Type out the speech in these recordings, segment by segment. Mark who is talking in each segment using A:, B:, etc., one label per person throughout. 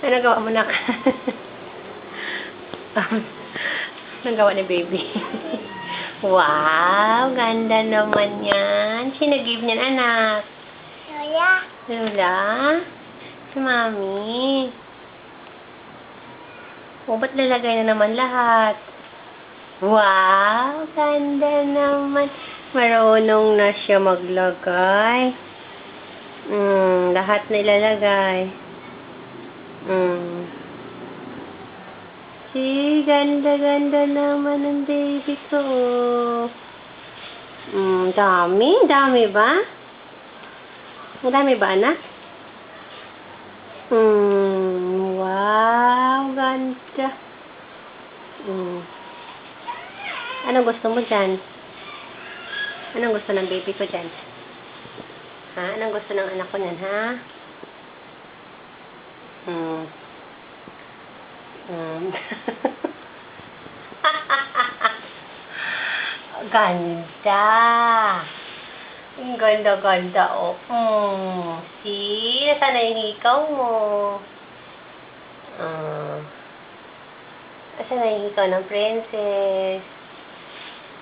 A: Ano gawa mo, nak? Anong gawa ni baby? Wow, ganda naman yan. Sino give niyan, anak?
B: Lola.
A: Lola? Si Mami. O, ba't lalagay na naman lahat? Wow, ganda naman. Marunong na siya maglagay. Lahat na ilalagay. Ganda-ganda naman ng baby ko. Dami? Dami ba? Madami ba, anak? Wow, ganda. Anong gusto mo dyan? Anong gusto ng baby ko dyan? Ha? Anong gusto ng anak ko dyan, ha? Ganda. Ang ganda-ganda, oh. See? Nasaan na yung hikaw mo? Nasaan na yung hikaw ng princess?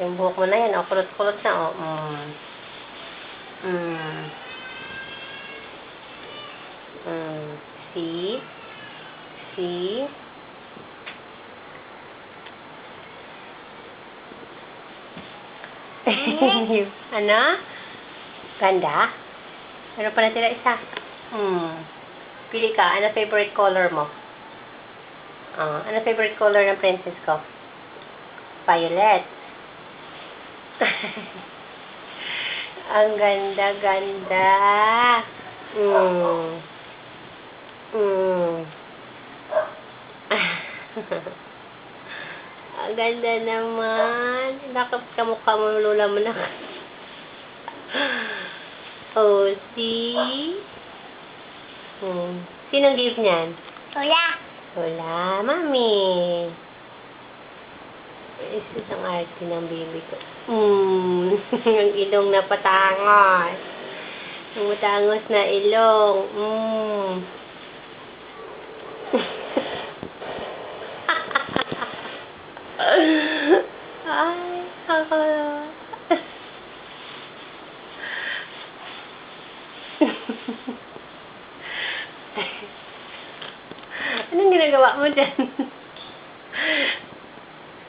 A: Yung buhok mo na yan, oh. Kulot-kulot na, oh. See? See? Ano? Ganda? Ano pa natira isa? Pili ka. Ano favorite color mo? Ano favorite color ng princess ko? Violet. Ang ganda-ganda. Ang ganda naman. Nakap kamukha mo, lola mo na. Oh, see? Sinong give niyan?
B: Lola.
A: Lola, mami. Isang arte ng baby ko. Ang ilong na patangos. Ang matangos na ilong. Ay, kakala. Anong ginagawa mo dyan?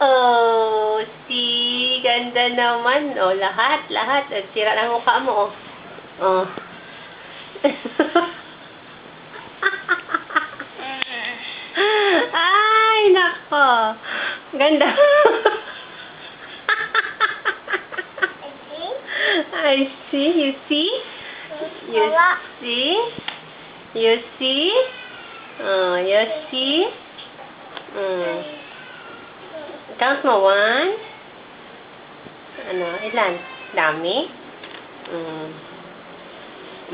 A: Oh, see, ganda naman. Oh, lahat. Sira ng mukha mo, oh. Ay, nako. Ganda. I see. You see? You see? You see? You see? Count mo. 1. Ilan? Dami?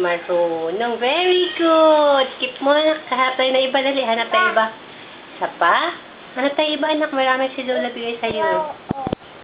A: Marunong. Very good. Keep mo, anak. Hanap tayo na iba. Dali. Hanap tayo iba. Isa pa? Hanap tayo iba, anak. Marami si Lola bigay sa'yo.